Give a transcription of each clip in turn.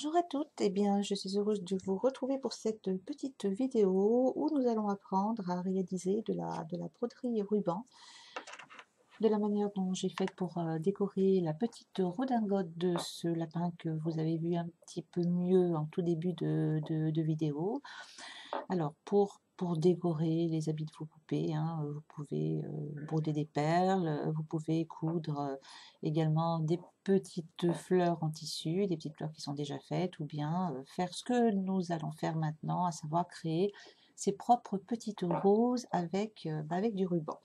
Bonjour à toutes, eh bien je suis heureuse de vous retrouver pour cette petite vidéo où nous allons apprendre à réaliser de la broderie ruban, de la manière dont j'ai fait pour décorer la petite redingote de ce lapin que vous avez vu un petit peu mieux en tout début de vidéo. Alors pour décorer les habits de vos poupées, hein, vous pouvez broder des perles, vous pouvez coudre également des petites fleurs en tissu, des petites fleurs qui sont déjà faites, ou bien faire ce que nous allons faire maintenant, à savoir créer ses propres petites roses avec du ruban.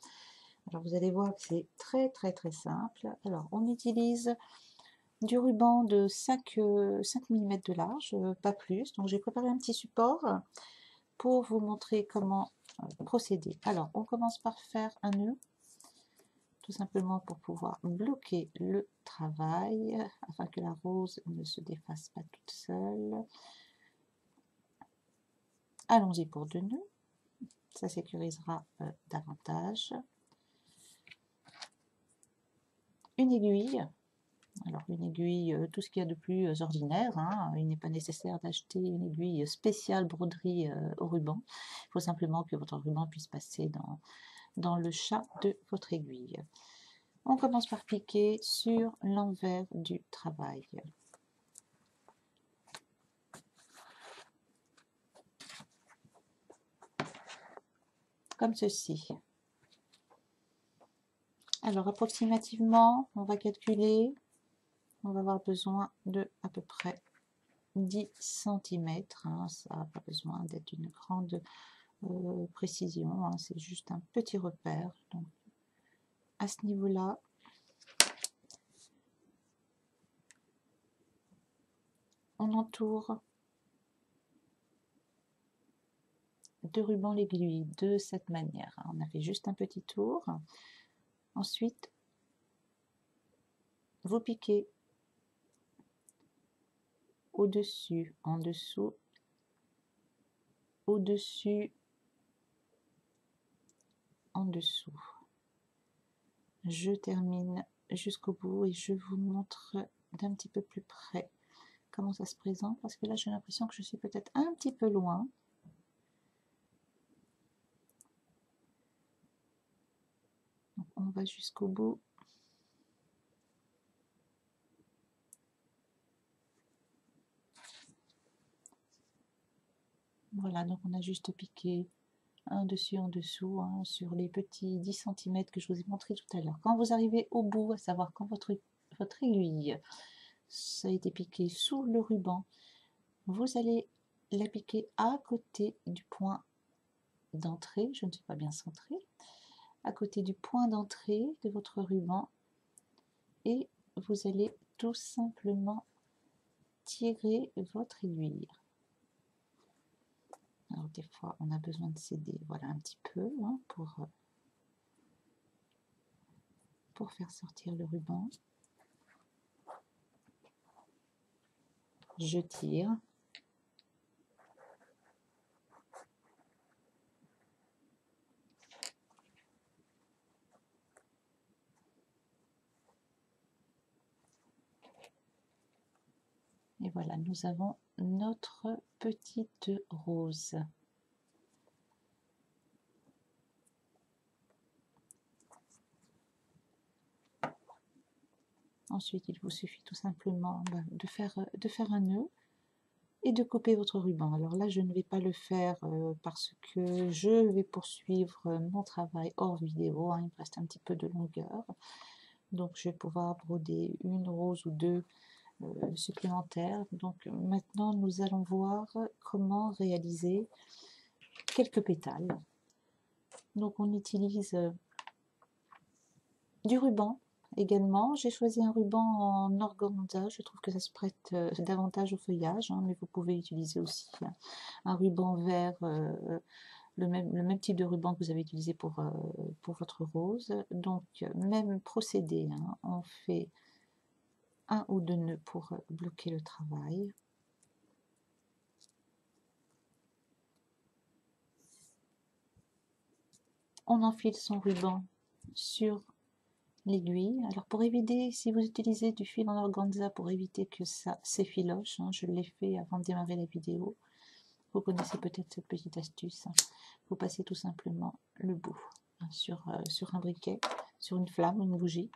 Alors vous allez voir que c'est très simple. Alors on utilise du ruban de 5 mm de large, pas plus. Donc j'ai préparé un petit support pour vous montrer comment procéder. Alors, on commence par faire un nœud, tout simplement pour pouvoir bloquer le travail, afin que la rose ne se défasse pas toute seule. Allons-y pour 2 nœuds, ça sécurisera davantage. Une aiguille. Alors une aiguille, tout ce qu'il y a de plus ordinaire, hein. Il n'est pas nécessaire d'acheter une aiguille spéciale broderie au ruban. Il faut simplement que votre ruban puisse passer dans le chat de votre aiguille. On commence par piquer sur l'envers du travail. Comme ceci. Alors approximativement, on va calculer, on va avoir besoin de à peu près 10 cm. Hein, ça n'a pas besoin d'être une grande précision, hein, c'est juste un petit repère. Donc à ce niveau-là, on entoure de ruban l'aiguille de cette manière. On a fait juste un petit tour. Ensuite, vous piquez au-dessus, en dessous, au-dessus, en dessous. Je termine jusqu'au bout et je vous montre d'un petit peu plus près comment ça se présente, parce que là j'ai l'impression que je suis peut-être un petit peu loin. Donc, on va jusqu'au bout. Voilà, donc on a juste piqué un dessus en dessous, hein, sur les petits 10 cm que je vous ai montré tout à l'heure. Quand vous arrivez au bout, à savoir quand votre aiguille ça a été piqué sous le ruban, vous allez la piquer à côté du point d'entrée, je ne suis pas bien centrée, à côté du point d'entrée de votre ruban, et vous allez tout simplement tirer votre aiguille. Alors des fois on a besoin de céder, voilà, un petit peu, hein, pour faire sortir le ruban. Je tire. Et voilà, nous avons notre petite rose. Ensuite, il vous suffit tout simplement de faire un nœud et de couper votre ruban. Alors là, je ne vais pas le faire parce que je vais poursuivre mon travail hors vidéo, hein. Il me reste un petit peu de longueur. Donc, je vais pouvoir broder une rose ou deux supplémentaires. Donc, maintenant, nous allons voir comment réaliser quelques pétales. Donc, on utilise du ruban. Également, j'ai choisi un ruban en organza, je trouve que ça se prête davantage au feuillage, hein, mais vous pouvez utiliser aussi un ruban vert, le même type de ruban que vous avez utilisé pour votre rose. Donc, même procédé, hein, on fait un ou deux nœuds pour bloquer le travail. On enfile son ruban sur l'aiguille. Alors pour éviter, si vous utilisez du fil en organza pour éviter que ça s'effiloche, hein, je l'ai fait avant de démarrer la vidéo, vous connaissez peut-être cette petite astuce, hein. Vous passez tout simplement le bout, hein, sur un briquet, sur une flamme, une bougie.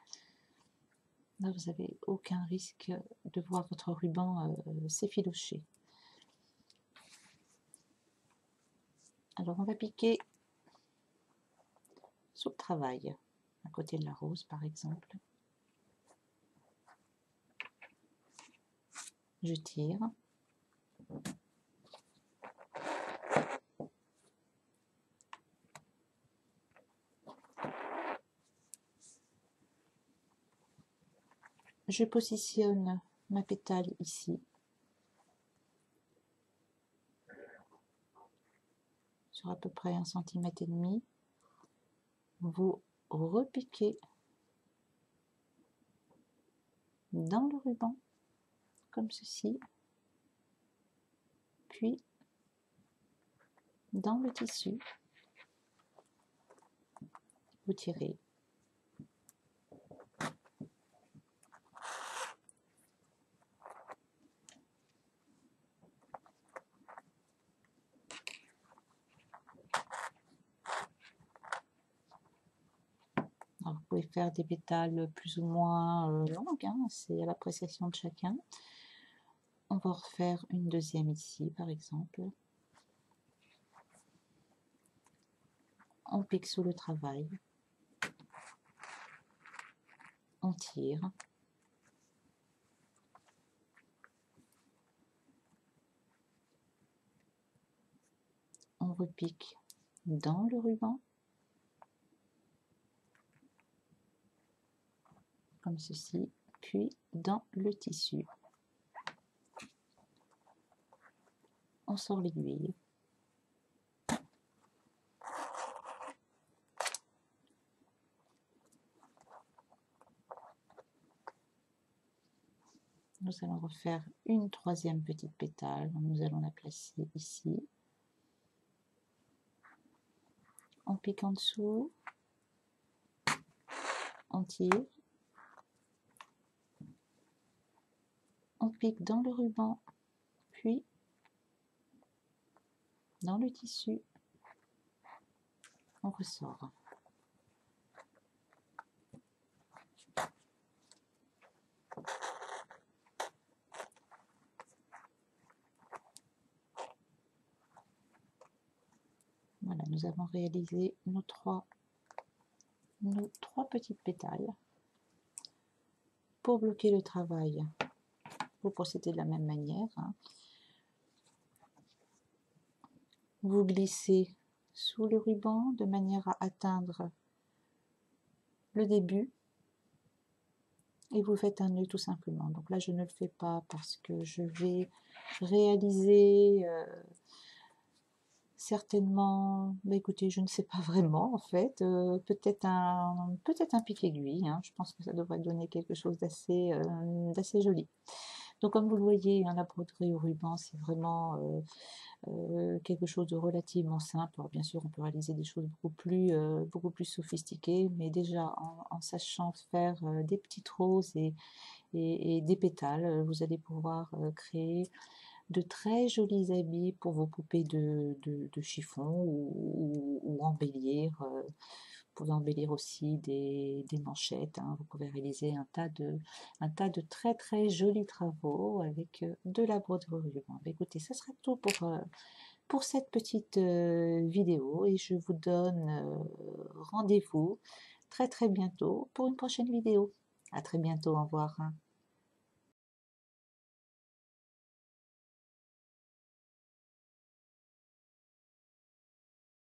Là vous n'avez aucun risque de voir votre ruban s'effilocher. Alors on va piquer sous le travail, à côté de la rose par exemple. Je tire. Je positionne ma pétale ici, sur à peu près 1,5 cm. Vous repiquez dans le ruban, comme ceci, puis dans le tissu, vous tirez. Alors, vous pouvez faire des pétales plus ou moins longues, hein, c'est à l'appréciation de chacun. On va refaire une deuxième ici, par exemple. On pique sous le travail. On tire. On repique dans le ruban, comme ceci, puis dans le tissu. On sort l'aiguille. Nous allons refaire une troisième petite pétale. Nous allons la placer ici. On pique en dessous. On tire. On pique dans le ruban, puis dans le tissu. On ressort. Voilà, nous avons réalisé nos trois petites pétales. Pour bloquer le travail, vous procédez de la même manière, hein. Vous glissez sous le ruban de manière à atteindre le début et vous faites un nœud tout simplement. Donc là je ne le fais pas parce que je vais réaliser certainement, bah écoutez, je ne sais pas vraiment en fait, peut-être un pic aiguille, hein. Je pense que ça devrait donner quelque chose d'assez joli. Donc comme vous le voyez, hein, la broderie au ruban c'est vraiment quelque chose de relativement simple. Alors bien sûr on peut réaliser des choses beaucoup plus sophistiquées, mais déjà en sachant faire des petites roses et des pétales, vous allez pouvoir créer de très jolis habits pour vos poupées de chiffon ou embellir. Vous pouvez embellir aussi des manchettes, hein. Vous pouvez réaliser un tas de très très jolis travaux avec de la broderie ruban. Écoutez, ça sera tout pour cette petite vidéo et je vous donne rendez-vous très très bientôt pour une prochaine vidéo. À très bientôt, au revoir.